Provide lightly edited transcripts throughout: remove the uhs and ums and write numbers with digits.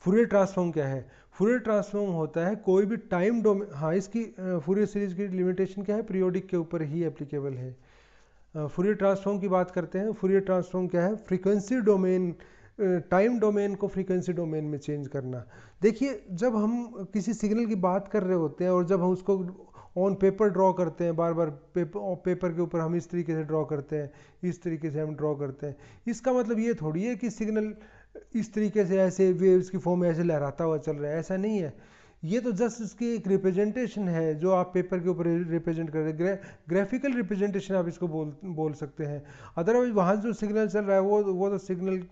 Fourier transform क्या है? Fourier transform होता है कोई भी टाइम डोमेन, हाँ इसकी फूरियर सीरीज की लिमिटेशन क्या है? पीरियोडिक के ऊपर ही एप्लीकेबल है। फूरियर ट्रांसफॉर्म की बात करते हैं। फूरियर ट्रांसफॉर्म क्या है? फ्रीक्वेंसी डोमेन, टाइम डोमेन को फ्रीक्वेंसी डोमेन में चेंज करना। देखिए जब हम किसी सिग्नल की बात कर रहे होते हैं और जब हम उसको ऑन पेपर ड्रॉ करते हैं, बार बार पेपर के ऊपर हम इस तरीके से ड्रॉ करते हैं, इस तरीके से हम ड्रॉ करते हैं, इसका मतलब ये थोड़ी है कि सिग्नल इस तरीके से ऐसे वेव्स की फॉर्म में ऐसे लहराता हुआ चल रहा है, ऐसा नहीं है। ये तो जस्ट इसकी एक रिप्रेजेंटेशन है जो आप पेपर के ऊपर रिप्रेजेंट कर रहे हैं। ग्राफिकल रिप्रेजेंटेशन आप इसको बोल सकते हैं। अदरवाइज वहाँ जो सिग्नल चल रहा है वो तो सिग्नल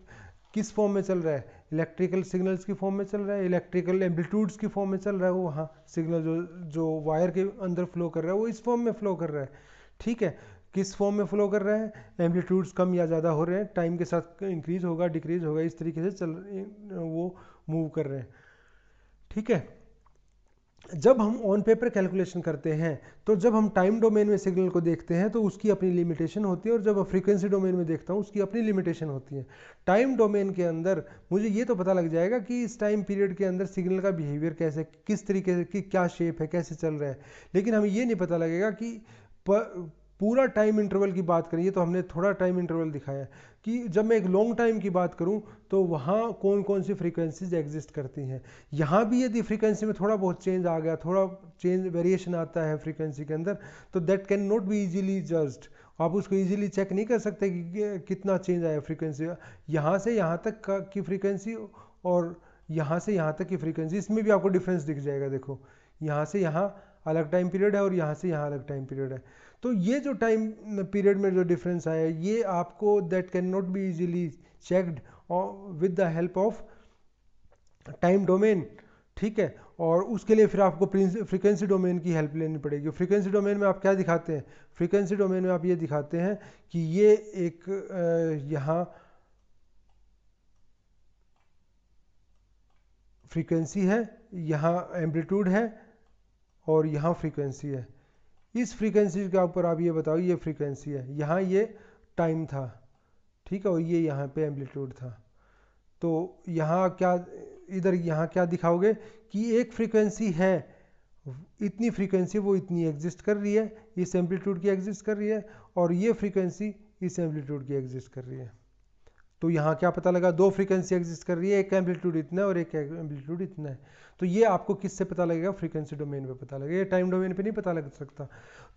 किस फॉर्म में चल रहा है? इलेक्ट्रिकल सिग्नल्स की फॉर्म में चल रहा है, इलेक्ट्रिकल एम्पलीट्यूड्स की फॉर्म में चल रहा है। वो वहाँ सिग्नल जो वायर के अंदर फ्लो कर रहा है वो इस फॉर्म में फ्लो कर रहा है। ठीक है, किस फॉर्म में फ्लो कर रहा है? एम्पलीट्यूड्स कम या ज़्यादा हो रहे हैं, टाइम के साथ इंक्रीज होगा डिक्रीज होगा, इस तरीके से वो मूव कर रहे हैं। ठीक है, जब हम ऑन पेपर कैलकुलेशन करते हैं तो जब हम टाइम डोमेन में सिग्नल को देखते हैं तो उसकी अपनी लिमिटेशन होती है, और जब फ्रीक्वेंसी डोमेन में देखता हूँ उसकी अपनी लिमिटेशन होती है। टाइम डोमेन के अंदर मुझे ये तो पता लग जाएगा कि इस टाइम पीरियड के अंदर सिग्नल का बिहेवियर कैसे, किस तरीके से, कि क्या शेप है, कैसे चल रहा है। लेकिन हमें ये नहीं पता लगेगा कि पूरा टाइम इंटरवल की बात करें, ये तो हमने थोड़ा टाइम इंटरवल दिखाया कि जब मैं एक लॉन्ग टाइम की बात करूं तो वहाँ कौन कौन सी फ्रीक्वेंसीज एग्जिस्ट करती हैं। यहाँ भी यदि फ्रीक्वेंसी में थोड़ा बहुत चेंज आ गया, थोड़ा चेंज वेरिएशन आता है फ्रीक्वेंसी के अंदर, तो that can not be easily judged. आप उसको इजीली चेक नहीं कर सकते कि कितना चेंज आया फ्रीक्वेंसी, यहाँ से यहाँ तक की फ्रीक्वेंसी और यहाँ से यहाँ तक की फ्रीक्वेंसी, इसमें भी आपको डिफरेंस दिख जाएगा। देखो यहाँ से यहाँ अलग टाइम पीरियड है और यहाँ से यहाँ अलग टाइम पीरियड है। तो ये जो टाइम पीरियड में जो डिफरेंस आया ये आपको that can not be easily checked with the help of time domain. ठीक है, और उसके लिए फिर आपको फ्रीक्वेंसी डोमेन की हेल्प लेनी पड़ेगी। फ्रीक्वेंसी डोमेन में आप क्या दिखाते हैं? फ्रीक्वेंसी डोमेन में आप ये दिखाते हैं कि ये एक यहाँ फ्रीक्वेंसी है, यहाँ एम्पलीट्यूड है और यहाँ फ्रीक्वेंसी है। इस फ्रीक्वेंसी के ऊपर आप ये बताओ, ये फ्रीक्वेंसी है, यहाँ ये टाइम था, ठीक है, और ये यहाँ पे एम्पलीट्यूड था। तो यहाँ क्या, इधर यहाँ क्या दिखाओगे कि एक फ्रीक्वेंसी है, इतनी फ्रीक्वेंसी वो इतनी एग्जिस्ट कर रही है, इस एम्पलीट्यूड की एग्जिस्ट कर रही है, और ये फ्रीक्वेंसी इस एम्पलीट्यूड की एग्जिस्ट कर रही है। तो यहाँ क्या पता लगा? दो फ्रीक्वेंसी एग्जिस्ट कर रही है, एक एम्पलीट्यूड इतना है और एक एम्पलीट्यूड इतना है। तो ये आपको किससे पता लगेगा? फ्रीक्वेंसी डोमेन पे पता लगेगा, ये टाइम डोमेन पे नहीं पता लग सकता।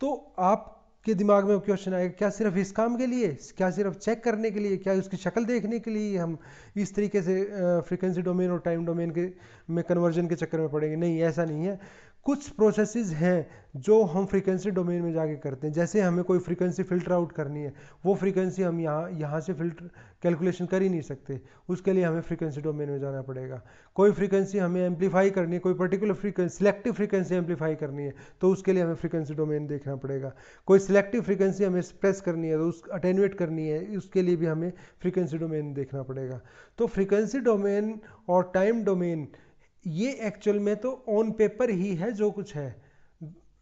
तो आपके दिमाग में क्वेश्चन आएगा, क्या सिर्फ इस काम के लिए, क्या सिर्फ चेक करने के लिए, क्या उसकी शक्ल देखने के लिए हम इस तरीके से फ्रीक्वेंसी डोमेन और टाइम डोमेन के में कन्वर्जन के चक्कर में पड़ेंगे? नहीं, ऐसा नहीं है। कुछ प्रोसेसेस हैं जो हम फ्रीक्वेंसी डोमेन में जाके करते हैं। जैसे हमें कोई फ्रीक्वेंसी फिल्टर आउट करनी है, वो फ्रीक्वेंसी हम यहाँ से फिल्टर कैलकुलेशन कर ही नहीं सकते, उसके लिए हमें फ्रीक्वेंसी डोमेन में जाना पड़ेगा। कोई फ्रीक्वेंसी हमें एम्पलीफाई करनी है, कोई particular frequency, selective frequency amplify करनी है, तो उसके लिए हमें फ्रीक्वेंसी डोमेन देखना पड़ेगा। कोई सिलेक्टिव फ्रीक्वेंसी हमें स्प्रेस करनी है, तो उस अटेनुएट करनी है, उसके लिए भी हमें फ्रीक्वेंसी डोमेन देखना पड़ेगा। तो फ्रीक्वेंसी डोमेन और टाइम डोमेन ये एक्चुअल में तो ऑन पेपर ही है जो कुछ है।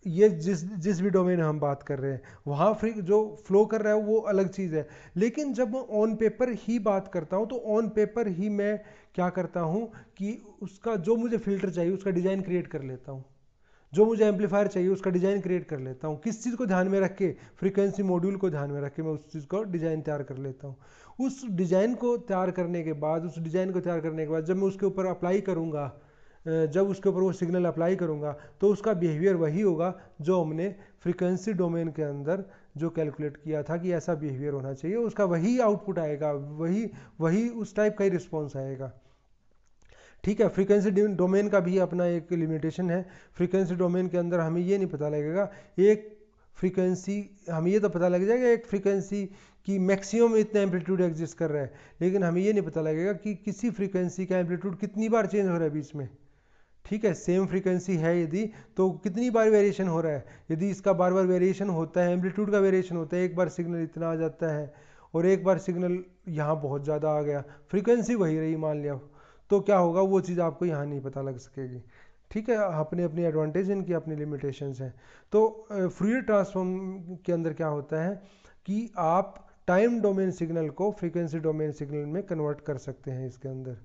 ये जिस जिस भी डोमेन हम बात कर रहे हैं वहाँ फ्री जो फ्लो कर रहा है वो अलग चीज़ है। लेकिन जब मैं ऑन पेपर ही बात करता हूँ तो ऑन पेपर ही मैं क्या करता हूँ कि उसका जो मुझे फिल्टर चाहिए उसका डिज़ाइन क्रिएट कर लेता हूँ, जो मुझे एम्पलीफायर चाहिए उसका डिज़ाइन क्रिएट कर लेता हूँ। किस चीज़ को ध्यान में रख के? फ्रीक्वेंसी मॉड्यूल को ध्यान में रख के मैं उस चीज़ को डिज़ाइन तैयार कर लेता हूँ। उस डिज़ाइन को तैयार करने के बाद, उस डिज़ाइन को तैयार करने के बाद जब मैं उसके ऊपर अप्लाई करूँगा, जब उसके ऊपर वो सिग्नल अप्लाई करूँगा तो उसका बिहेवियर वही होगा जो हमने फ्रीक्वेंसी डोमेन के अंदर जो कैलकुलेट किया था कि ऐसा बिहेवियर होना चाहिए, उसका वही आउटपुट आएगा, वही वही उस टाइप का ही रिस्पॉन्स आएगा। ठीक है, फ्रीक्वेंसी डोमेन का भी अपना एक लिमिटेशन है। फ्रीक्वेंसी डोमेन के अंदर हमें ये नहीं पता लगेगा एक फ्रीक्वेंसी, हमें ये तो पता लग जाएगा एक फ्रीक्वेंसी की मैक्सिमम इतना एम्पलीट्यूड एग्जिस्ट कर रहा है, लेकिन हमें ये नहीं पता लगेगा कि किसी फ्रीक्वेंसी का एम्पलीट्यूड कितनी बार चेंज हो रहा है बीच में। ठीक है, सेम फ्रीक्वेंसी है यदि तो कितनी बार वेरिएशन हो रहा है। यदि इसका बार बार वेरिएशन होता है, एम्पलीट्यूड का वेरिएशन होता है, एक बार सिग्नल इतना आ जाता है और एक बार सिग्नल यहाँ बहुत ज़्यादा आ गया, फ्रीक्वेंसी वही रही मान लिया, तो क्या होगा वो चीज़ आपको यहाँ नहीं पता लग सकेगी। ठीक है, अपने अपनी एडवांटेज इनकी अपनी लिमिटेशंस हैं। तो फ्यूरियर ट्रांसफॉर्म के अंदर क्या होता है कि आप टाइम डोमेन सिग्नल को फ्रीक्वेंसी डोमेन सिग्नल में कन्वर्ट कर सकते हैं इसके अंदर।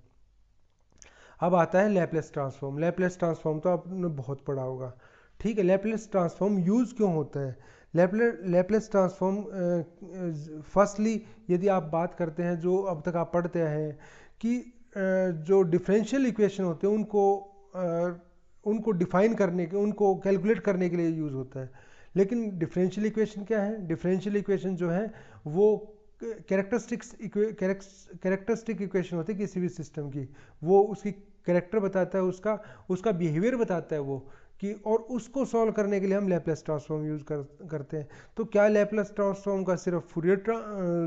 अब आता है लैपलेस ट्रांसफॉर्म। लैपलेस ट्रांसफॉर्म तो आपने बहुत पढ़ा होगा, ठीक है। लैपलेस ट्रांसफॉर्म यूज़ क्यों होता है? लैपलेस ट्रांसफॉर्म फर्स्टली यदि आप बात करते हैं, जो अब तक आप पढ़ते आए हैं कि जो डिफरेंशियल इक्वेशन होते हैं उनको डिफाइन करने के, उनको कैलकुलेट करने के लिए यूज़ होता है। लेकिन डिफरेंशियल इक्वेशन क्या है? डिफरेंशियल इक्वेशन जो है वो कैरेक्टरिस्टिक इक्वेशन होती है किसी भी सिस्टम की। वो उसकी कैरेक्टर बताता है, उसका बिहेवियर बताता है वो कि, और उसको सॉल्व करने के लिए हम लैपलेस ट्रांसफॉर्म यूज़ करते हैं। तो क्या लैपलेस ट्रांसफॉर्म का सिर्फ फूरियर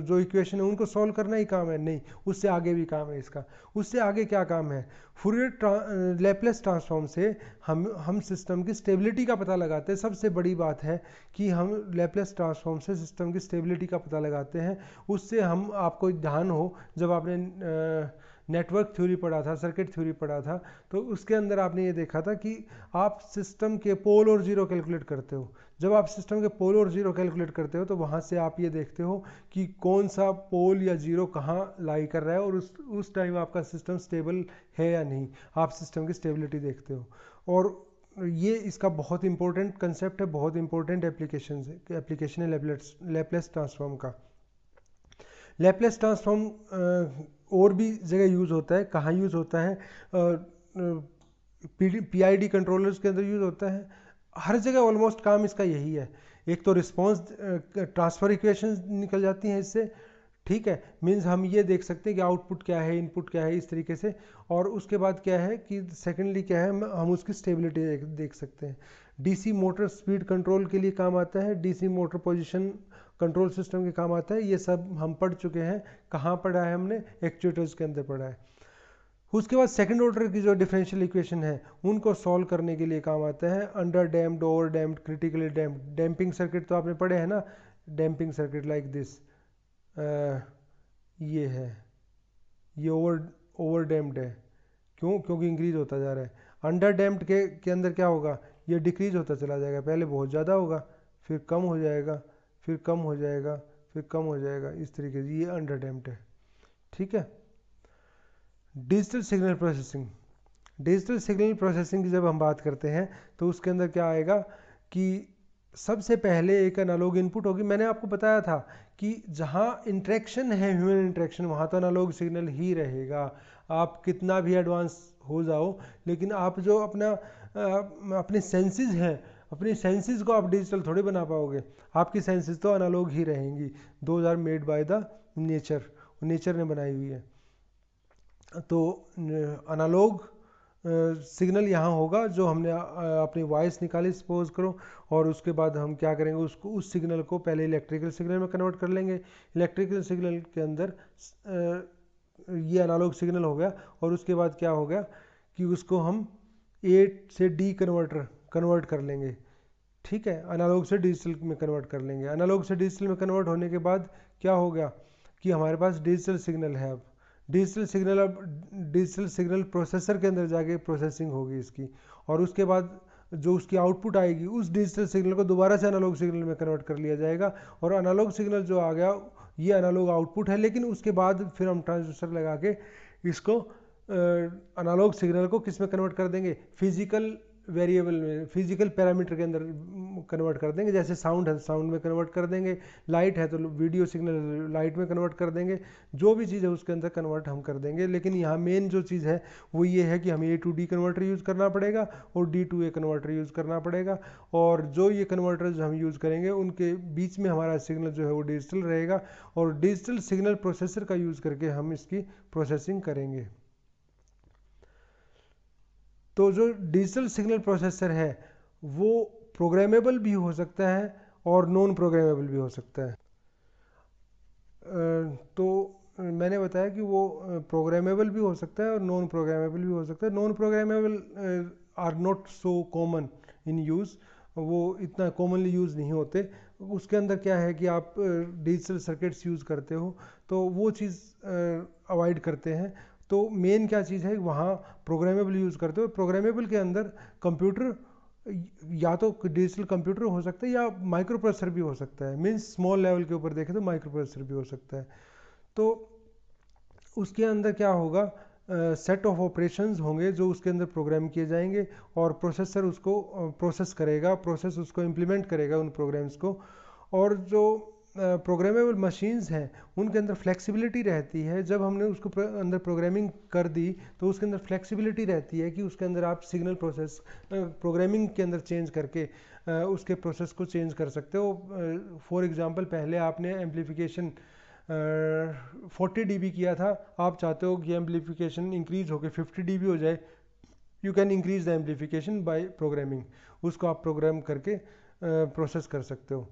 जो इक्वेशन है उनको सॉल्व करना ही काम है? नहीं, उससे आगे भी काम है इसका। उससे आगे क्या काम है? फूरियर लैपलेस ट्रांसफॉर्म से हम सिस्टम की स्टेबिलिटी का पता लगाते हैं। सबसे बड़ी बात है कि हम लैपलेस ट्रांसफॉर्म से सिस्टम की स्टेबिलिटी का पता लगाते हैं। उससे हम, आपको ध्यान हो जब आपने नेटवर्क थ्योरी पढ़ा था, सर्किट थ्योरी पढ़ा था, तो उसके अंदर आपने ये देखा था कि आप सिस्टम के पोल और जीरो कैलकुलेट करते हो। जब आप सिस्टम के पोल और जीरो कैलकुलेट करते हो तो वहाँ से आप ये देखते हो कि कौन सा पोल या जीरो कहाँ लाई कर रहा है, और उस टाइम आपका सिस्टम स्टेबल है या नहीं। आप सिस्टम की स्टेबिलिटी देखते हो। और ये इसका बहुत इंपॉर्टेंट कंसेप्ट है, बहुत इंपॉर्टेंट एप्लीकेशन है लैपलेस ट्रांसफॉर्म का। लैपलेस ट्रांसफॉर्म और भी जगह यूज़ होता है। कहाँ यूज़ होता है? PID कंट्रोलर्स के अंदर यूज़ होता है। हर जगह ऑलमोस्ट काम इसका यही है। एक तो रिस्पॉन्स ट्रांसफ़र इक्वेशन निकल जाती हैं इससे, ठीक है। मीन्स हम ये देख सकते हैं कि आउटपुट क्या है, इनपुट क्या है, इस तरीके से। और उसके बाद क्या है कि सेकेंडली क्या है, हम उसकी स्टेबिलिटी देख सकते हैं। DC मोटर स्पीड कंट्रोल के लिए काम आता है, DC motor position control system के काम आता है। ये सब हम पढ़ चुके हैं। कहाँ पढ़ा है हमने? एक्चुएटर्स के अंदर पढ़ा है। उसके बाद सेकंड ऑर्डर की जो डिफरेंशियल इक्वेशन है उनको सॉल्व करने के लिए काम आता है under damped, over damped, critically damped. Damping circuit तो आपने पढ़े हैं ना, डैम्पिंग सर्किट लाइक दिस, ये है, ये ओवर डैम्ड है। क्यों? क्योंकि इंक्रीज होता जा रहा है। अंडर डैम्ड के अंदर क्या होगा? ये डिक्रीज होता चला जाएगा। पहले बहुत ज़्यादा होगा, फिर कम हो जाएगा, फिर कम हो जाएगा, फिर कम हो जाएगा, इस तरीके से। ये अंडर डैम्ड है, ठीक है। Digital signal processing. Digital signal processing की जब हम बात करते हैं तो उसके अंदर क्या आएगा कि सबसे पहले एक एनालॉग इनपुट होगी। मैंने आपको बताया था कि जहाँ इंटरेक्शन है, ह्यूमन इंटरेक्शन, वहाँ तो एनालॉग सिग्नल ही रहेगा। आप कितना भी एडवांस हो जाओ, लेकिन आप जो अपने सेंसेस हैं, अपनी सेंसेस को आप डिजिटल थोड़ी बना पाओगे। आपकी सेंसेस तो एनालॉग ही रहेंगी। Those are made by the nature, nature ने बनाई हुई है। तो एनालॉग सिग्नल यहाँ होगा जो हमने अपनी वॉइस निकाली सपोज करो, और उसके बाद हम क्या करेंगे, उसको, उस सिग्नल को पहले इलेक्ट्रिकल सिग्नल में कन्वर्ट कर लेंगे। इलेक्ट्रिकल सिग्नल के अंदर ये एनालॉग सिग्नल हो गया, और उसके बाद क्या हो गया कि उसको हम A से D कन्वर्ट कर लेंगे, ठीक है। एनालॉग से डिजिटल में कन्वर्ट कर लेंगे। एनालॉग से डिजिटल में कन्वर्ट होने के बाद क्या हो गया कि हमारे पास डिजिटल सिग्नल है। अब डिजिटल सिग्नल प्रोसेसर के अंदर जाके प्रोसेसिंग होगी इसकी, और उसके बाद जो उसकी आउटपुट आएगी उस डिजिटल सिग्नल को दोबारा से एनालॉग सिग्नल में कन्वर्ट कर लिया जाएगा। और एनालॉग सिग्नल जो आ गया ये एनालॉग आउटपुट है, लेकिन उसके बाद फिर हम ट्रांजिस्टर लगा के इसको एनालॉग सिग्नल को किस में कन्वर्ट कर देंगे? फिजिकल वेरिएबल में, फिजिकल पैरामीटर के अंदर कन्वर्ट कर देंगे। जैसे साउंड है, साउंड में कन्वर्ट कर देंगे। लाइट है तो वीडियो सिग्नल लाइट में कन्वर्ट कर देंगे। जो भी चीज़ है उसके अंदर कन्वर्ट हम कर देंगे। लेकिन यहाँ मेन जो चीज़ है वो ये है कि हमें A to D converter use करना पड़ेगा और D to A converter use करना पड़ेगा। और जो ये कन्वर्टर्स हम यूज़ करेंगे उनके बीच में हमारा सिग्नल जो है वो डिजिटल रहेगा, और डिजिटल सिग्नल प्रोसेसर का यूज़ करके हम इसकी प्रोसेसिंग करेंगे। तो जो डिजिटल सिग्नल प्रोसेसर है वो प्रोग्रामेबल भी हो सकता है और नॉन प्रोग्रामेबल भी हो सकता है। तो मैंने बताया कि वो प्रोग्रामेबल भी हो सकता है और नॉन प्रोग्रामेबल भी हो सकता है। Non programmable are not so common in use, वो इतना कॉमनली यूज़ नहीं होते। उसके अंदर क्या है कि आप डिजिटल सर्किट्स यूज़ करते हो तो वो चीज़ अवॉइड करते हैं। तो मेन क्या चीज़ है, वहाँ प्रोग्रामेबल यूज़ करते हो। प्रोग्रामेबल के अंदर कंप्यूटर या तो डिजिटल कंप्यूटर हो सकता है या माइक्रो प्रोसेसर भी हो सकता है। मीन्स स्मॉल लेवल के ऊपर देखें तो माइक्रो प्रोसेसर भी हो सकता है। तो उसके अंदर क्या होगा सेट ऑफ ऑपरेशंस होंगे जो उसके अंदर प्रोग्राम किए जाएंगे और प्रोसेसर उसको प्रोसेस करेगा, प्रोसेस उसको इम्प्लीमेंट करेगा उन प्रोग्राम्स को। और जो प्रोग्रामेबल मशीन्स हैं उनके अंदर फ्लेक्सिबिलिटी रहती है। जब हमने उसको अंदर प्रोग्रामिंग कर दी तो उसके अंदर फ्लेक्सिबिलिटी रहती है कि उसके अंदर आप सिग्नल प्रोसेस प्रोग्रामिंग के अंदर चेंज करके उसके प्रोसेस को चेंज कर सकते हो। फॉर एग्जांपल पहले आपने एम्पलीफिकेशन 40 dB किया था, आप चाहते हो कि एम्पलीफिकेशन इंक्रीज होकर 50 dB हो जाए, you can increase the amplification bye programming. उसको आप प्रोग्राम करके प्रोसेस कर सकते हो।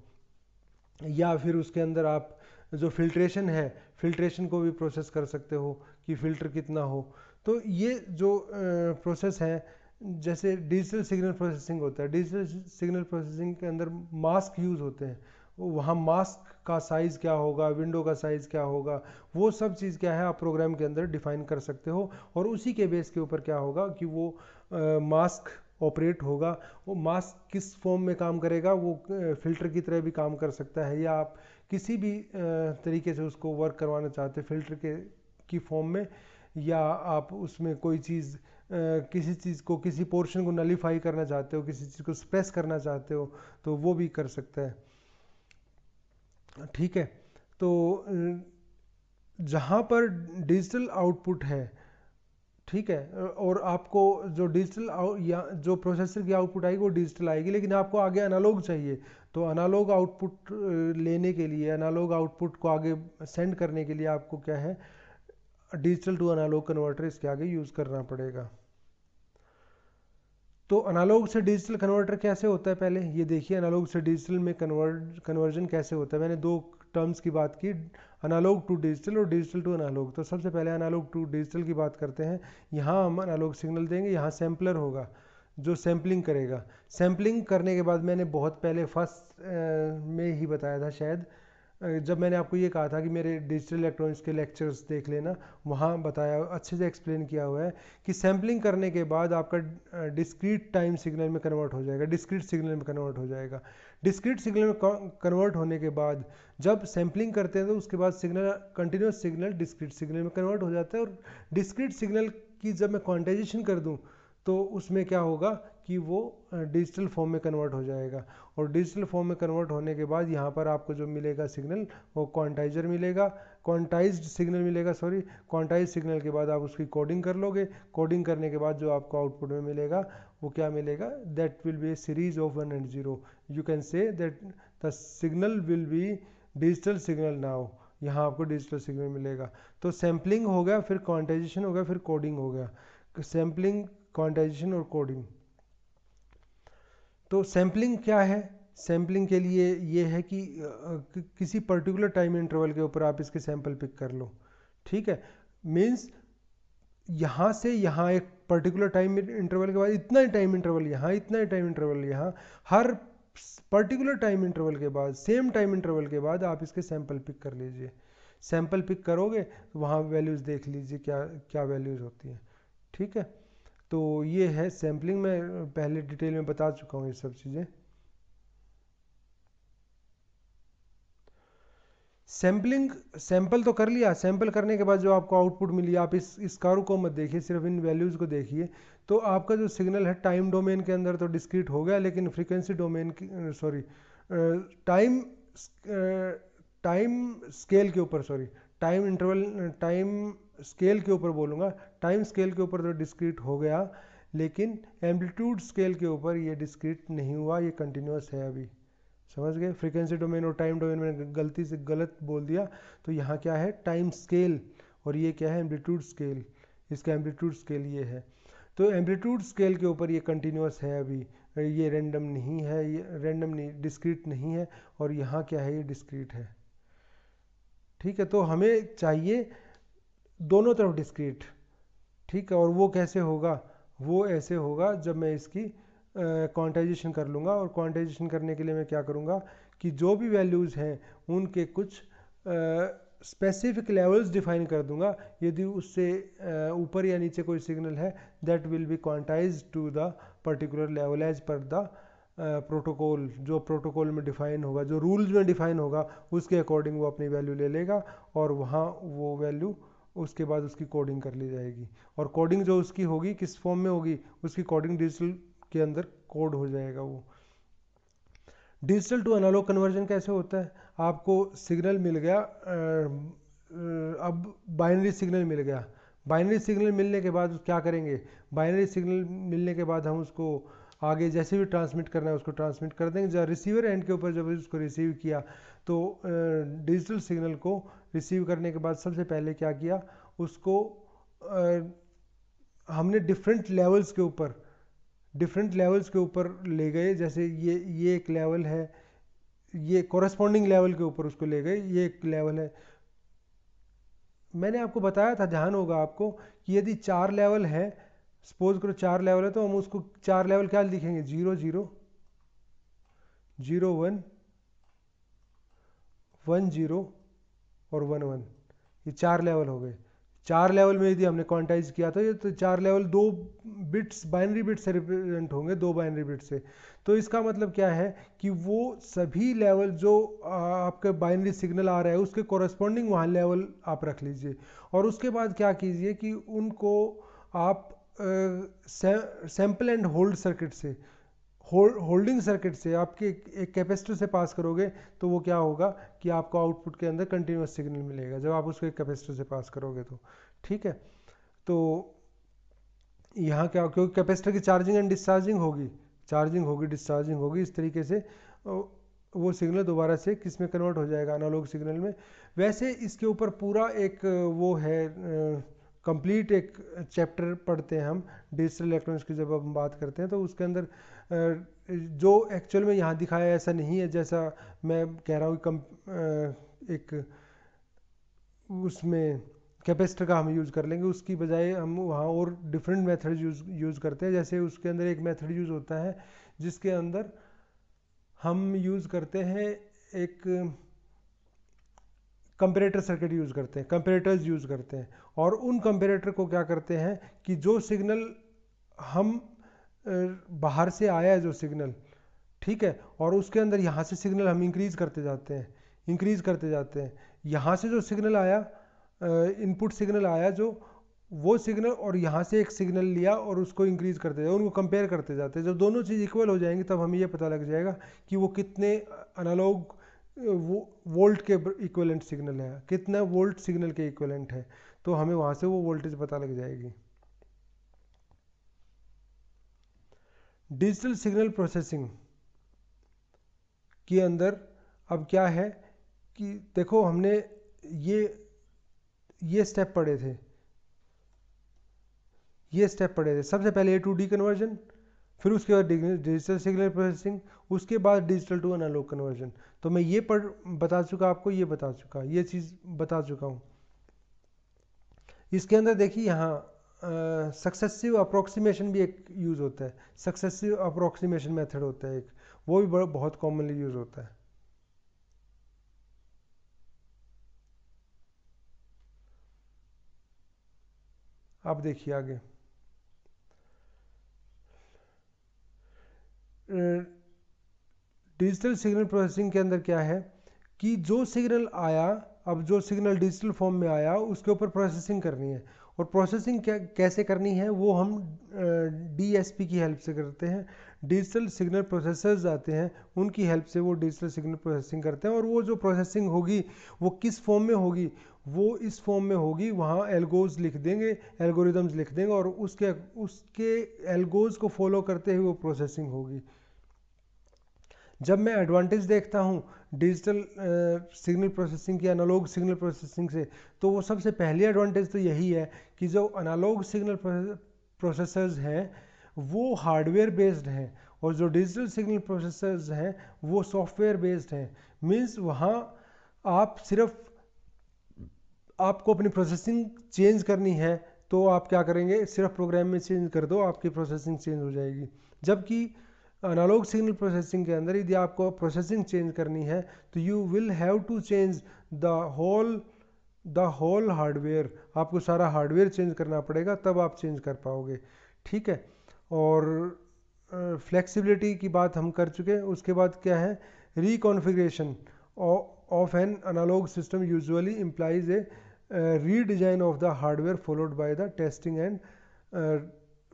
या फिर उसके अंदर आप जो फिल्ट्रेशन है, फिल्ट्रेशन को भी प्रोसेस कर सकते हो कि फ़िल्टर कितना हो। तो ये जो प्रोसेस है, जैसे डिजिटल सिग्नल प्रोसेसिंग होता है, डिजिटल सिग्नल प्रोसेसिंग के अंदर मास्क यूज़ होते हैं। वहाँ मास्क का साइज़ क्या होगा, विंडो का साइज़ क्या होगा, वो सब चीज़ क्या है आप प्रोग्राम के अंदर डिफाइन कर सकते हो। और उसी के बेस के ऊपर क्या होगा कि वो मास्क ऑपरेट होगा। वो मास्क किस फॉर्म में काम करेगा, वो फ़िल्टर की तरह भी काम कर सकता है, या आप किसी भी तरीके से उसको वर्क करवाना चाहते हैं फ़िल्टर के की फॉर्म में, या आप उसमें कोई चीज़ किसी चीज़ को, किसी पोर्शन को नलीफाई करना चाहते हो, किसी चीज़ को स्प्रेस करना चाहते हो, तो वो भी कर सकता है। ठीक है। तो जहाँ पर डिजिटल आउटपुट है, ठीक है, और आपको जो डिजिटल या जो प्रोसेसर की आउटपुट आएगी वो डिजिटल आएगी, लेकिन आपको आगे एनालॉग चाहिए। तो एनालॉग आउटपुट लेने के लिए, एनालॉग आउटपुट को आगे सेंड करने के लिए आपको क्या है, डिजिटल टू एनालॉग कन्वर्टर इसके आगे यूज़ करना पड़ेगा। तो एनालॉग से डिजिटल कन्वर्टर कैसे होता है, पहले ये देखिए एनालॉग से डिजिटल में कन्वर्जन कैसे होता है। मैंने दो टर्म्स की बात की, एनालॉग टू डिजिटल और डिजिटल टू एनालॉग। तो सबसे पहले एनालॉग टू डिजिटल की बात करते हैं। यहाँ हम एनालॉग सिग्नल देंगे, यहाँ सैम्पलर होगा जो सैम्पलिंग करेगा। सैम्पलिंग करने के बाद मैंने बहुत पहले फर्स्ट में ही बताया था शायद, जब मैंने आपको ये कहा था कि मेरे डिजिटल इलेक्ट्रॉनिक्स के लेक्चर्स देख लेना, वहाँ बताया, अच्छे से एक्सप्लेन किया हुआ है कि सैम्पलिंग करने के बाद आपका डिस्क्रीट टाइम सिग्नल में कन्वर्ट हो जाएगा, डिस्क्रीट सिग्नल में कन्वर्ट हो जाएगा। डिस्क्रीट सिग्नल में कन्वर्ट होने के बाद जब सैम्पलिंग करते हैं तो उसके बाद signal, continuous signal discrete signal में कन्वर्ट हो जाता है। और डिस्क्रीट सिग्नल की जब मैं क्वांटाइजेशन कर दूँ तो उसमें क्या होगा कि वो डिजिटल फॉर्म में कन्वर्ट हो जाएगा। और डिजिटल फॉर्म में कन्वर्ट होने के बाद यहाँ पर आपको जो मिलेगा सिग्नल, वो क्वांटाइजर मिलेगा, क्वांटाइज्ड सिग्नल मिलेगा, सॉरी। क्वांटाइज सिग्नल के बाद आप उसकी कोडिंग कर लोगे। कोडिंग करने के बाद जो आपको आउटपुट में मिलेगा वो क्या मिलेगा, that will B A series of 1 and 0। You can say that the signal will be digital signal now. यहाँ आपको डिजिटल सिग्नल मिलेगा। तो सैम्पलिंग हो गया, फिर क्वांटाइजेशन हो गया, फिर कोडिंग हो गया। सैम्पलिंग, क्वांटाइजेशन और कोडिंग। तो सैम्पलिंग क्या है, सैम्पलिंग के लिए ये है कि किसी पर्टिकुलर टाइम इंटरवल के ऊपर आप इसके सैंपल पिक कर लो। ठीक है, मीन्स यहाँ से यहाँ एक पर्टिकुलर टाइम इंटरवल के बाद इतना ही टाइम इंटरवल यहाँ, इतना ही टाइम इंटरवल यहाँ, हर पर्टिकुलर टाइम इंटरवल के बाद, सेम टाइम इंटरवल के बाद आप इसके सैंपल पिक कर लीजिए। सैंपल पिक करोगे तो वहाँ वैल्यूज़ देख लीजिए क्या क्या वैल्यूज़ होती हैं। ठीक है, तो ये है सैम्पलिंग। मैं पहले डिटेल में बता चुका हूँ ये सब चीज़ें। सैम्पलिंग, सैंपल तो कर लिया, सैंपल करने के बाद जो आपको आउटपुट मिली, आप इस कारों को मत देखिए, सिर्फ इन वैल्यूज़ को देखिए। तो आपका जो सिग्नल है टाइम डोमेन के अंदर तो डिस्क्रीट हो गया, लेकिन फ्रीक्वेंसी डोमेन की, सॉरी, टाइम टाइम स्केल के ऊपर, sorry, time interval, time scale के ऊपर बोलूँगा, टाइम स्केल के ऊपर तो डिस्क्रीट हो गया, लेकिन एम्पलीट्यूड स्केल के ऊपर ये डिस्क्रीट नहीं हुआ, ये कंटिन्यूस है अभी। समझ गए, फ्रीक्वेंसी डोमेन और टाइम डोमेन में गलती से गलत बोल दिया। तो यहाँ क्या है, टाइम स्केल, और ये क्या है, एम्पलीट्यूड स्केल। इसका एम्पलीट्यूड स्केल ये है। तो एम्पलीट्यूड स्केल के ऊपर ये कंटिन्यूस है अभी, ये रैंडम नहीं है, ये रैंडम नहीं, डिस्क्रीट नहीं है। और यहाँ क्या है, ये डिस्क्रीट है। ठीक है, तो हमें चाहिए दोनों तरफ डिस्क्रीट। ठीक है, और वो कैसे होगा, वो ऐसे होगा जब मैं इसकी क्वांटाइजेशन कर लूँगा। और क्वांटाइजेशन करने के लिए मैं क्या करूँगा कि जो भी वैल्यूज़ हैं उनके कुछ स्पेसिफिक लेवल्स डिफाइन कर दूंगा। यदि उससे ऊपर या नीचे कोई सिग्नल है, that will be quantize to the particular level as per the protocol. जो प्रोटोकॉल में डिफाइन होगा, जो रूल्स में डिफाइन होगा, उसके अकॉर्डिंग वो अपनी वैल्यू ले लेगा और वहाँ वो वैल्यू उसके बाद उसकी कोडिंग कर ली जाएगी, और कोडिंग जो उसकी होगी किस फॉर्म में होगी, उसकी कोडिंग डिजिटल के अंदर कोड हो जाएगा वो। डिजिटल टू एनालॉग कन्वर्जन कैसे होता है, आपको सिग्नल मिल गया, अब बाइनरी सिग्नल मिल गया, बाइनरी सिग्नल मिलने के बाद क्या करेंगे, बाइनरी सिग्नल मिलने के बाद हम उसको आगे जैसे भी ट्रांसमिट करना है उसको ट्रांसमिट कर देंगे। जब रिसीवर एंड के ऊपर जब उसको रिसीव किया तो डिजिटल सिग्नल को रिसीव करने के बाद सबसे पहले क्या किया, उसको हमने डिफरेंट लेवल्स के ऊपर ले गए। जैसे ये एक लेवल है, ये कोरस्पॉन्डिंग लेवल के ऊपर उसको ले गए, ये एक लेवल है। मैंने आपको बताया था, ध्यान होगा आपको, कि यदि 4 लेवल है, सपोज करो 4 लेवल है, तो हम उसको 4 लेवल क्या लिखेंगे, 0 0 0 1 1 0 और 1 1, ये 4 लेवल हो गए। 4 लेवल में यदि हमने क्वांटाइज किया था, ये तो 4 लेवल 2 बिट्स बाइनरी बिट से रिप्रेजेंट होंगे, 2 बाइनरी बिट से। तो इसका मतलब क्या है कि वो सभी लेवल जो आपके बाइनरी सिग्नल आ रहा है उसके कोरस्पॉन्डिंग वहाँ लेवल आप रख लीजिए, और उसके बाद क्या कीजिए कि उनको आप सैंपल एंड होल्ड सर्किट से, होल्डिंग सर्किट से आपके एक कैपेसिटर से पास करोगे, तो वो क्या होगा कि आपको आउटपुट के अंदर कंटिन्यूस सिग्नल मिलेगा जब आप उसको एक कैपेसिटर से पास करोगे तो। ठीक है, तो यहाँ क्या, क्योंकि कैपेसिटर की चार्जिंग एंड डिस्चार्जिंग होगी, चार्जिंग होगी डिस्चार्जिंग होगी, इस तरीके से वो सिग्नल दोबारा से किस में कन्वर्ट हो जाएगा, एनालॉग सिग्नल में। वैसे इसके ऊपर पूरा एक वो है, कंप्लीट एक चैप्टर पढ़ते हैं हम डिजिटल इलेक्ट्रॉनिक्स की, जब हम बात करते हैं तो उसके अंदर जो एक्चुअल में यहाँ दिखाया है ऐसा नहीं है, जैसा मैं कह रहा हूँ एक उसमें कैपेसिटर का हम यूज़ कर लेंगे, उसकी बजाय हम वहाँ और डिफरेंट मेथड यूज़ करते हैं। जैसे उसके अंदर एक मेथड यूज़ होता है जिसके अंदर हम यूज़ करते हैं एक कंपेरेटर सर्किट यूज़ करते हैं, कंपेरेटर्स यूज़ करते हैं, और उन कंपेरेटर को क्या करते हैं कि जो सिग्नल हम बाहर से आया है जो सिग्नल, ठीक है, और उसके अंदर यहाँ से सिग्नल हम इंक्रीज़ करते जाते हैं, यहाँ से जो सिग्नल आया, इनपुट सिग्नल आया जो, वो सिग्नल और यहाँ से एक सिग्नल लिया और उसको इंक्रीज़ करते जाए, उनको कंपेयर करते जाते हैं। जब दोनों चीज़ इक्वल हो जाएंगी तब हमें ये पता लग जाएगा कि वो कितने एनालॉग वोल्ट के इक्विवेलेंट सिग्नल है, कितना वोल्ट सिग्नल के इक्विवेलेंट है, तो हमें वहाँ से वो वोल्टेज पता लग जाएगी। डिजिटल सिग्नल प्रोसेसिंग के अंदर अब क्या है कि देखो हमने ये स्टेप पढ़े थे, सबसे पहले A to D कन्वर्जन, फिर उसके बाद डिजिटल सिग्नल प्रोसेसिंग, उसके बाद डिजिटल टू एनालॉग कन्वर्जन। तो मैं ये बता चुका आपको, ये चीज़ बता चुका हूँ। इसके अंदर देखिए यहाँ सक्सेसिव अप्रोक्सीमेशन भी एक यूज़ होता है, सक्सेसिव अप्रोक्सीमेशन मेथड होता है एक, वो भी बहुत कॉमनली यूज़ होता है। अब देखिए आगे, डिजिटल सिग्नल प्रोसेसिंग के अंदर क्या है कि जो सिग्नल आया, अब जो सिग्नल डिजिटल फॉर्म में आया उसके ऊपर प्रोसेसिंग करनी है, और प्रोसेसिंग कैसे करनी है वो हम DSP की हेल्प से करते हैं। डिजिटल सिग्नल प्रोसेसर्स आते हैं, उनकी हेल्प से वो डिजिटल सिग्नल प्रोसेसिंग करते हैं, और वो जो प्रोसेसिंग होगी वो किस फॉर्म में होगी, वो इस फॉर्म में होगी, वहाँ एल्गोज लिख देंगे, एल्गोरिदम्स लिख देंगे, और उसके एल्गोज को फॉलो करते हुए वो प्रोसेसिंग होगी। जब मैं एडवांटेज देखता हूँ डिजिटल सिग्नल प्रोसेसिंग की एनालॉग सिग्नल प्रोसेसिंग से, तो वो सबसे पहली एडवांटेज तो यही है कि जो एनालॉग सिग्नल प्रोसेसर्स हैं वो हार्डवेयर बेस्ड हैं, और जो डिजिटल सिग्नल प्रोसेसर्स हैं वो सॉफ्टवेयर बेस्ड हैं। मीन्स वहाँ आप सिर्फ, आपको अपनी प्रोसेसिंग चेंज करनी है तो आप क्या करेंगे, सिर्फ प्रोग्राम में चेंज कर दो, आपकी प्रोसेसिंग चेंज हो जाएगी। जबकि एनालॉग सिग्नल प्रोसेसिंग के अंदर यदि आपको प्रोसेसिंग चेंज करनी है तो you will have to change the whole hardware, आपको सारा हार्डवेयर चेंज करना पड़ेगा, तब आप चेंज कर पाओगे। ठीक है, और फ्लेक्सिबिलिटी की बात हम कर चुके हैं। उसके बाद क्या है, reconfiguration of an analog system usually implies a redesign of the hardware followed by the testing and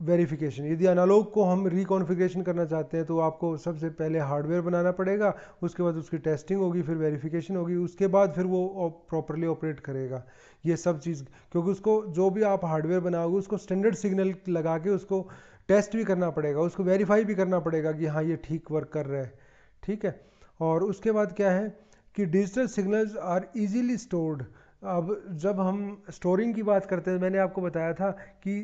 verification. यदि एनालॉग को हम रिकॉन्फ़िगरेशन करना चाहते हैं तो आपको सबसे पहले हार्डवेयर बनाना पड़ेगा, उसके बाद उसकी टेस्टिंग होगी, फिर वेरिफिकेशन होगी, उसके बाद फिर वो प्रॉपरली ऑपरेट करेगा। ये सब चीज़, क्योंकि उसको जो भी आप हार्डवेयर बनाओगे उसको स्टैंडर्ड सिग्नल लगा के उसको टेस्ट भी करना पड़ेगा, उसको वेरीफाई भी करना पड़ेगा कि हाँ ये ठीक वर्क कर रहा है, ठीक है। और उसके बाद क्या है कि digital signals are easily stored. अब जब हम स्टोरिंग की बात करते हैं, मैंने आपको बताया था कि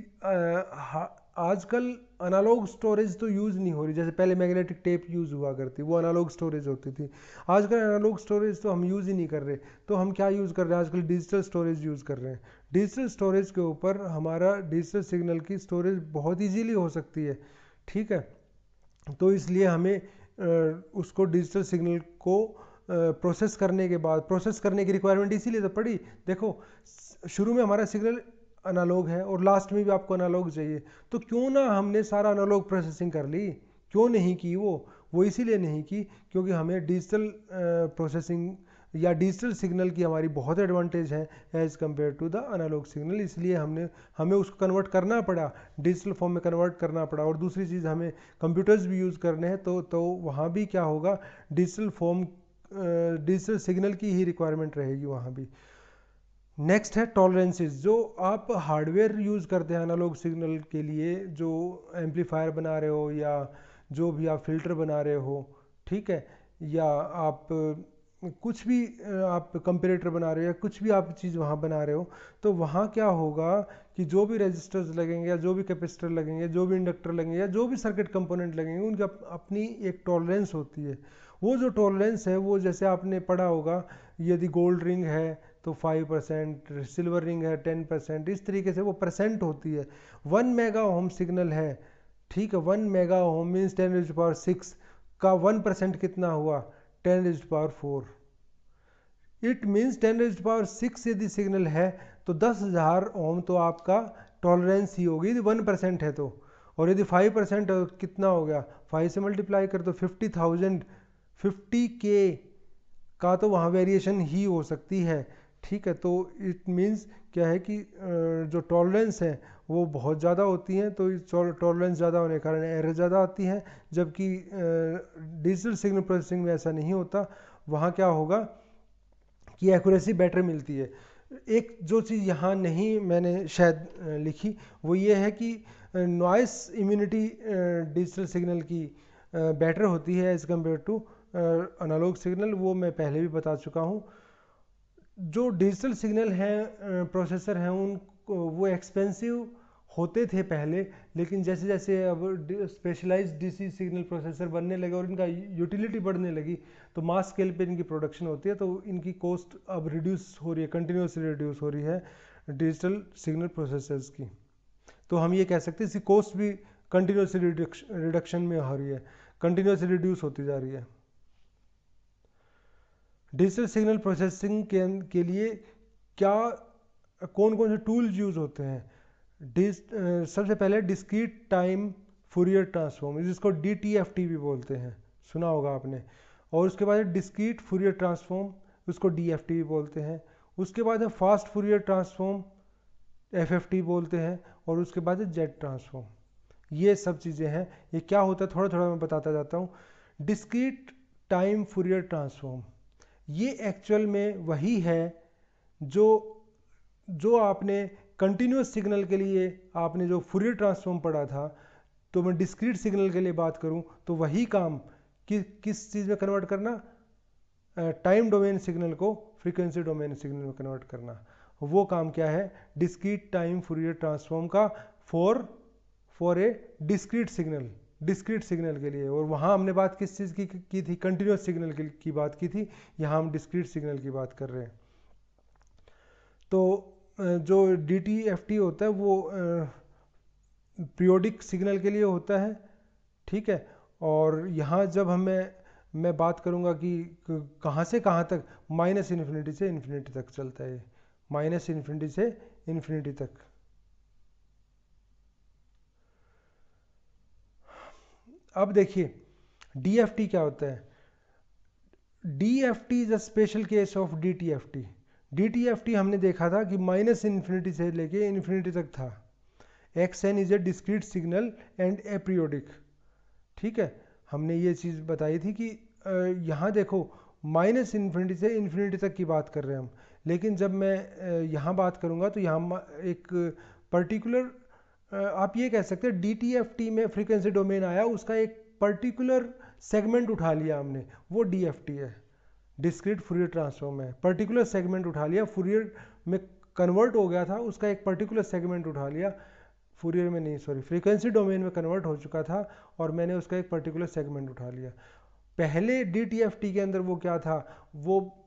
आजकल एनालॉग स्टोरेज तो यूज़ नहीं हो रही, जैसे पहले मैग्नेटिक टेप यूज़ हुआ करती, वो एनालॉग स्टोरेज होती थी। आजकल एनालॉग स्टोरेज तो हम यूज़ ही नहीं कर रहे, तो हम क्या यूज़ कर रहे हैं आजकल, डिजिटल स्टोरेज यूज़ कर रहे हैं। डिजिटल स्टोरेज के ऊपर हमारा डिजिटल सिग्नल की स्टोरेज बहुत ईजीली हो सकती है, ठीक है। तो इसलिए हमें उसको डिजिटल सिग्नल को प्रोसेस करने के बाद, प्रोसेस करने की रिक्वायरमेंट इसीलिए तो पड़ी। देखो शुरू में हमारा सिग्नल एनालॉग है और लास्ट में भी आपको एनालॉग चाहिए, तो क्यों ना हमने सारा एनालॉग प्रोसेसिंग कर ली, क्यों नहीं की वो इसीलिए नहीं की क्योंकि हमें डिजिटल प्रोसेसिंग या डिजिटल सिग्नल की हमारी बहुत एडवांटेज है as compare to the analog signal, इसलिए हमें उसको कन्वर्ट करना पड़ा, डिजिटल फॉर्म में कन्वर्ट करना पड़ा। और दूसरी चीज़, हमें कंप्यूटर्स भी यूज़ करने हैं, तो वहाँ भी क्या होगा, डिजिटल फॉर्म, डिजिटल सिग्नल की ही रिक्वायरमेंट रहेगी वहाँ भी। नेक्स्ट है टॉलरेंसेस। जो आप हार्डवेयर यूज़ करते हैं एनालॉग सिग्नल के लिए, जो एम्पलीफायर बना रहे हो या जो भी आप फिल्टर बना रहे हो, ठीक है, या आप कुछ भी आप कंपेरेटर बना रहे हो या कुछ भी आप चीज़ वहाँ बना रहे हो, तो वहाँ क्या होगा कि जो भी रेजिस्टर्स लगेंगे या जो भी कैपेसिटर लगेंगे, जो भी इंडक्टर लगेंगे या जो भी सर्किट कंपोनेंट लगेंगे, उनकी अपनी एक टॉलरेंस होती है। वो जो टॉलरेंस है वो जैसे आपने पढ़ा होगा, यदि गोल्ड रिंग है तो 5%, सिल्वर रिंग है 10%, इस तरीके से वो परसेंट होती है। 1 मेगा ओम सिग्नल है, ठीक है, 1 मेगा ओम मीन्स 10⁻6 का 1% कितना हुआ, 10⁻4। इट मीन्स 10⁻6 यदि सिग्नल है तो 10,000 ओम तो आपका टॉलरेंस ही होगी यदि 1% है तो। और यदि 5% है तो कितना हो गया, 5 से मल्टीप्लाई कर तो 50,000, 50K का तो वहाँ वेरिएशन ही हो सकती है, ठीक है। तो इट मीन्स क्या है कि जो टॉलरेंस है वो बहुत ज़्यादा होती हैं, तो टॉलरेंस ज़्यादा होने के कारण एरर ज़्यादा आती है, जबकि डिजिटल सिग्नल प्रोसेसिंग में ऐसा नहीं होता। वहाँ क्या होगा कि एक्यूरेसी बेटर मिलती है। एक जो चीज़ यहाँ नहीं मैंने शायद लिखी, वो ये है कि नॉइस इम्यूनिटी डिजिटल सिग्नल की बेटर होती है as compare to analogue signal, वो मैं पहले भी बता चुका हूँ। जो डिजिटल सिग्नल हैं, प्रोसेसर हैं, उन वो एक्सपेंसिव होते थे पहले, लेकिन जैसे जैसे अब स्पेशलाइज्ड डीसी सिग्नल प्रोसेसर बनने लगे और इनका यूटिलिटी बढ़ने लगी, तो मास स्केल पे इनकी प्रोडक्शन होती है, तो इनकी कॉस्ट अब रिड्यूस हो रही है, कंटिन्यूसली रिड्यूस हो रही है डिजिटल सिग्नल प्रोसेसर्स की। तो हम ये कह सकते हैं इसकी कॉस्ट भी कंटिन्यूसली रिडक्शन में हो रही है, कंटिन्यूसली रिड्यूस होती जा रही है। डिजिटल सिग्नल प्रोसेसिंग के लिए क्या कौन कौन से टूल्स यूज़ होते हैं। सबसे पहले डिस्क्रीट टाइम फूरियर ट्रांसफॉर्म, जिसको DTFT भी बोलते हैं, सुना होगा आपने। और उसके बाद डिस्क्रीट फूरियर ट्रांसफॉर्म, उसको DFT भी बोलते हैं। उसके बाद है फास्ट फूरियर ट्रांसफॉर्म, FFT बोलते हैं। और उसके बाद है जेट ट्रांसफॉर्म। ये सब चीज़ें हैं। ये क्या होता है थोड़ा थोड़ा मैं बताता जाता हूँ। डिस्क्रीट टाइम फूरियर ट्रांसफॉर्म, ये एक्चुअल में वही है जो जो आपने कंटिन्यूस सिग्नल के लिए आपने जो फूरियर ट्रांसफॉर्म पढ़ा था, तो मैं डिस्क्रीट सिग्नल के लिए बात करूं तो वही काम किस चीज़ में कन्वर्ट करना, टाइम डोमेन सिग्नल को फ्रीक्वेंसी डोमेन सिग्नल में कन्वर्ट करना। वो काम क्या है, डिस्क्रीट टाइम फूरियर ट्रांसफॉर्म का फॉर ए डिस्क्रीट सिग्नल के लिए। और वहाँ हमने बात किस चीज़ की थी, कंटिन्यूस सिग्नल की बात की थी, यहाँ हम डिस्क्रीट सिग्नल की बात कर रहे हैं। तो जो DTFT होता है वो पीरियोडिक सिग्नल के लिए होता है, ठीक है। और यहाँ जब मैं बात करूँगा कि कहाँ से कहाँ तक, -∞ से इन्फिनिटी तक चलता है, -∞ से इन्फिनिटी तक। अब देखिए DFT क्या होता है। DFT is a special case of DTFT। DTFT हमने देखा था कि माइनस इन्फिनिटी से लेके इन्फिनिटी तक था। XN is a discrete signal and aperiodic. ठीक है, हमने ये चीज़ बताई थी कि यहाँ देखो माइनस इन्फिनिटी से इन्फिनिटी तक की बात कर रहे हैं हम, लेकिन जब मैं यहाँ बात करूँगा तो यहाँ एक पर्टिकुलर आप ये कह सकते हैं DTFT में फ्रीक्वेंसी डोमेन आया, उसका एक पर्टिकुलर सेगमेंट उठा लिया हमने, वो DFT है, डिस्क्रीट फूरियर ट्रांसफॉर्म है। पर्टिकुलर सेगमेंट उठा लिया, फूरियर में कन्वर्ट हो गया था, उसका एक पर्टिकुलर सेगमेंट उठा लिया, फूरियर में नहीं सॉरी फ्रीक्वेंसी डोमेन में कन्वर्ट हो चुका था और मैंने उसका एक पर्टिकुलर सेगमेंट उठा लिया। पहले DTFT के अंदर वो क्या था, वो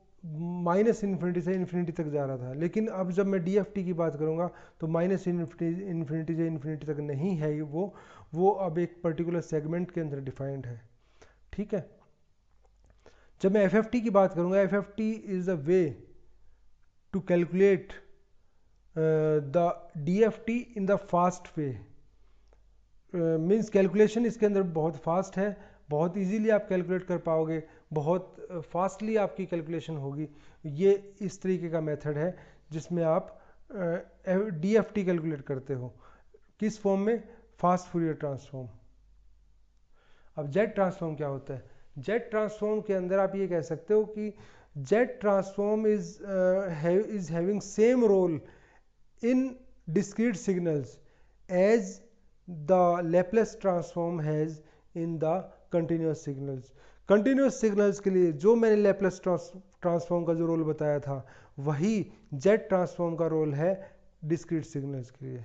माइनस इन्फिनिटी से इन्फिनिटी तक जा रहा था, लेकिन अब जब मैं DFT की बात करूँगा तो माइनस इन्फिनिटी से इन्फिनिटी तक नहीं है वो अब एक पर्टिकुलर सेगमेंट के अंदर डिफाइंड है। ठीक है, जब मैं FFT की बात करूँगा, FFT is a way to calculate द DFT in the fast way. Means calculation इसके अंदर बहुत फास्ट है, बहुत इजीली आप कैलकुलेट कर पाओगे, बहुत फास्टली आपकी कैलकुलेशन होगी। ये इस तरीके का मेथड है जिसमें आप DFT कैलकुलेट करते हो, किस फॉर्म में, फास्ट फूरियर ट्रांसफॉर्म। अब जेट ट्रांसफॉर्म क्या होता है? जेट ट्रांसफॉर्म के अंदर आप ये कह सकते हो कि Z transform is having same role in discrete signals as the Laplace transform has in the continuous signals। continuous signals के लिए जो मैंने Laplace transform का जो रोल बताया था वही जेट ट्रांसफॉर्म का रोल है discrete signals के लिए।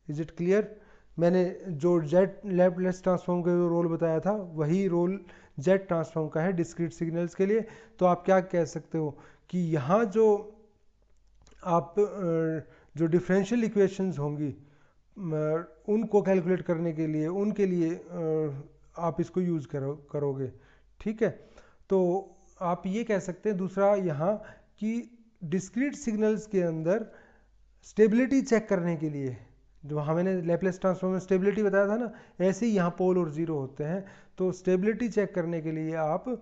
Is it clear? मैंने जो जेट Laplace ट्रांसफॉर्म का जो रोल बताया था वही रोल जेट ट्रांसफॉर्म का है discrete signals के लिए। तो आप क्या कह सकते हो कि यहाँ जो आप जो डिफरेंशियल इक्वेशंस होंगी उनको कैलकुलेट करने के लिए उनके लिए आप इसको यूज़ करोगे। ठीक है, तो आप ये कह सकते हैं दूसरा यहाँ कि डिस्क्रीट सिग्नल्स के अंदर स्टेबिलिटी चेक करने के लिए, जो वहाँ मैंने लैप्लेस ट्रांसफॉर्म में स्टेबिलिटी बताया था ना, ऐसे ही यहाँ पोल और ज़ीरो होते हैं। तो स्टेबिलिटी चेक करने के लिए आप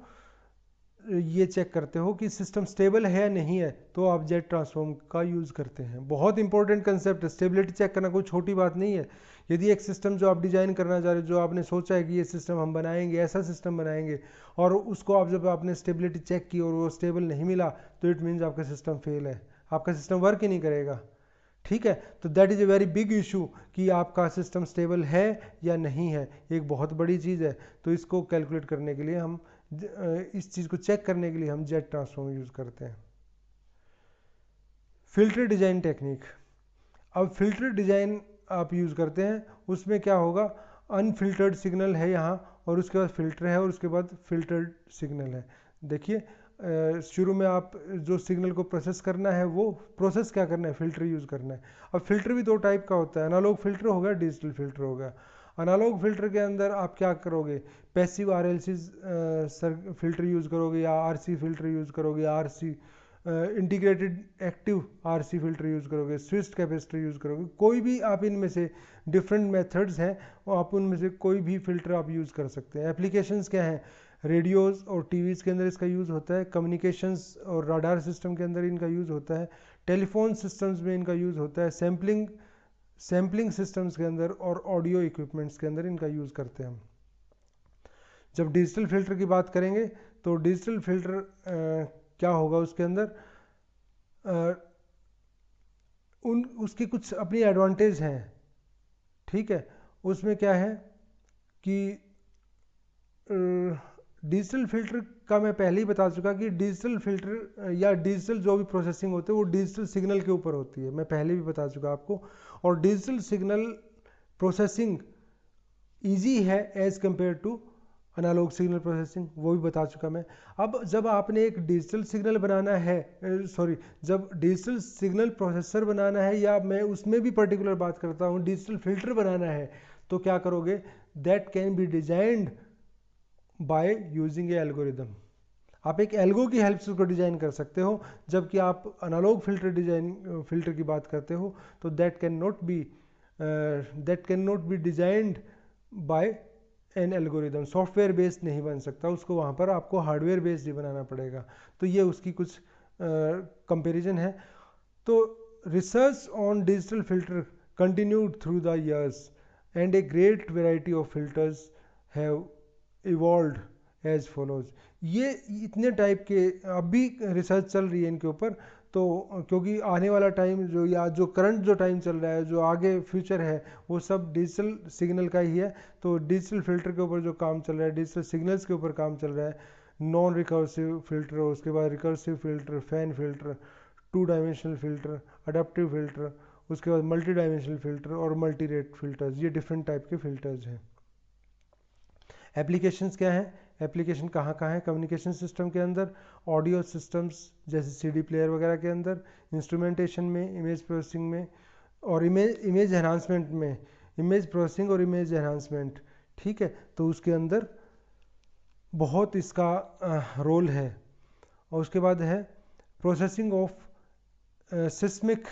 ये चेक करते हो कि सिस्टम स्टेबल है या नहीं है, तो आप जेट ट्रांसफॉर्म का यूज़ करते हैं। बहुत इंपॉर्टेंट कंसेप्ट है, स्टेबिलिटी चेक करना कोई छोटी बात नहीं है। यदि एक सिस्टम जो आप डिज़ाइन करना चाह रहे हो, जो आपने सोचा है कि ये सिस्टम हम बनाएंगे, ऐसा सिस्टम बनाएंगे, और उसको आप जब आपने स्टेबिलिटी चेक की और वो स्टेबल नहीं मिला, तो इट मीन्स आपका सिस्टम फेल है, आपका सिस्टम वर्क ही नहीं करेगा। ठीक है, तो that is a very big issue कि आपका सिस्टम स्टेबल है या नहीं है, एक बहुत बड़ी चीज़ है। तो इसको कैलकुलेट करने के लिए हम इस चीज़ को चेक करने के लिए हम जेट ट्रांसफॉर्म यूज़ करते हैं। Filter design technique. अब फिल्टर डिज़ाइन आप यूज़ करते हैं, उसमें क्या होगा, अनफिल्टर्ड सिग्नल है यहाँ और उसके बाद फिल्टर है और उसके बाद फिल्टर्ड सिग्नल है। देखिए शुरू में आप जो सिग्नल को प्रोसेस करना है वो प्रोसेस क्या करना है, फिल्टर यूज़ करना है। अब फिल्टर भी दो टाइप का होता है, एनालॉग फिल्टर हो गया, डिजिटल फिल्टर हो गया। एनालॉग फिल्टर के अंदर आप क्या करोगे, पैसिव RLC फिल्टर यूज़ करोगे या RC फिल्टर यूज़ करोगे, RC integrated active RC filter use करोगे, स्विच्ड कैपेसिटर यूज़ करोगे, कोई भी आप इनमें से डिफरेंट मेथड्स हैं और आप उनमें से कोई भी फिल्टर आप यूज़ कर सकते हैं। एप्लीकेशंस क्या हैं, रेडियोज़ और टीवीज़ के अंदर इसका यूज़ होता है, कम्युनिकेशंस और राडार सिस्टम के अंदर इनका यूज़ होता है, टेलीफोन सिस्टम्स में इनका यूज़ होता है, सैम्पलिंग सिस्टम्स के अंदर और ऑडियो इक्विपमेंट्स के अंदर इनका यूज़ करते हैं हम। जब डिजिटल फिल्टर की बात करेंगे तो डिजिटल फिल्टर क्या होगा, उसके अंदर उसके कुछ अपनी एडवांटेज हैं। ठीक है, उसमें क्या है कि डिजिटल फिल्टर का मैं पहले ही बता चुका कि डिजिटल फिल्टर या डिजिटल जो भी प्रोसेसिंग होती है वो डिजिटल सिग्नल के ऊपर होती है, मैं पहले भी बता चुका आपको। और डिजिटल सिग्नल प्रोसेसिंग इजी है as compare to analogue signal processing, वो भी बता चुका मैं। अब जब आपने एक डिजिटल सिग्नल बनाना है, जब डिजिटल सिग्नल प्रोसेसर बनाना है, या मैं उसमें भी पर्टिकुलर बात करता हूँ, डिजिटल फिल्टर बनाना है, तो क्या करोगे, that can be designed by using A algorithm. आप एक एल्गो की हेल्प से उसको डिज़ाइन कर सकते हो, जबकि आप एनालॉग फिल्टर की बात करते हो तो that can not be designed bye N algorithm. Software based नहीं बन सकता, उसको वहाँ पर आपको हार्डवेयर बेस्ड ही बनाना पड़ेगा। तो ये उसकी कुछ कंपैरिजन है। तो research on digital filter continued through the years and a great variety of filters have evolved as follows। ये इतने टाइप के अब भी रिसर्च चल रही है इनके ऊपर। तो क्योंकि आने वाला टाइम जो या जो करंट जो टाइम चल रहा है, जो आगे फ्यूचर है, वो सब डिजिटल सिग्नल का ही है। तो डिजिटल फिल्टर के ऊपर जो काम चल रहा है, डिजिटल सिग्नल्स के ऊपर काम चल रहा है, नॉन रिकर्सिव फिल्टर, उसके बाद recursive filter, fan filter, two dimensional filter, adaptive filter, उसके बाद मल्टी डायमेंशनल फिल्टर और मल्टी रेट फिल्टर्स, ये डिफरेंट टाइप के फिल्टर्स हैं। एप्लीकेशंस क्या हैं? एप्लीकेशन कहाँ कहाँ है? कम्युनिकेशन सिस्टम के अंदर, ऑडियो सिस्टम्स जैसे सीडी प्लेयर वगैरह के अंदर, इंस्ट्रूमेंटेशन में, इमेज प्रोसेसिंग में और इमेज एनहांसमेंट में, इमेज प्रोसेसिंग और इमेज एनहांसमेंट, ठीक है। तो उसके अंदर बहुत इसका रोल है। और उसके बाद है processing of seismic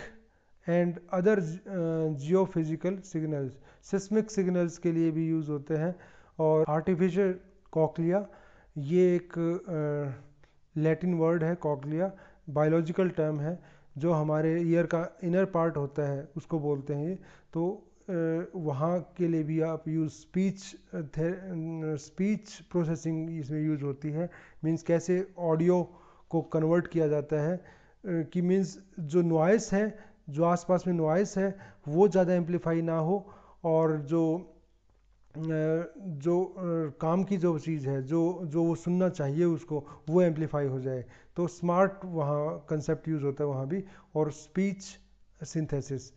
and other geophysical signals, seismic signals के लिए भी यूज़ होते हैं। और आर्टिफिशियल कॉकलिया, ये एक लैटिन वर्ड है कॉकलिया, बायोलॉजिकल टर्म है, जो हमारे ईयर का इनर पार्ट होता है उसको बोलते हैं। तो वहाँ के लिए भी आप यूज़ स्पीच प्रोसेसिंग इसमें यूज़ होती है। मीन्स कैसे ऑडियो को कन्वर्ट किया जाता है कि मीन्स जो नॉइस है, जो आसपास में नॉइस है, वो ज़्यादा एम्पलीफाई ना हो, और जो काम की जो चीज़ है, जो जो वो सुनना चाहिए उसको, वो एम्पलीफाई हो जाए। तो स्मार्ट वहाँ कंसेप्ट यूज़ होता है वहाँ भी, और स्पीच सिंथेसिस,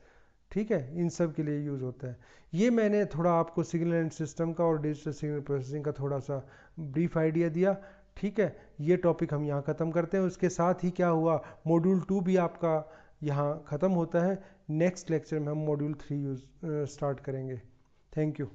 ठीक है, इन सब के लिए यूज़ होता है। ये मैंने थोड़ा आपको सिग्नल एंड सिस्टम का और डिजिटल सिग्नल प्रोसेसिंग का थोड़ा सा ब्रीफ आइडिया दिया, ठीक है। ये टॉपिक हम यहाँ ख़त्म करते हैं। उसके साथ ही क्या हुआ, मॉड्यूल 2 भी आपका यहाँ ख़त्म होता है। नेक्स्ट लेक्चर में हम मॉड्यूल 3 स्टार्ट करेंगे। Thank you.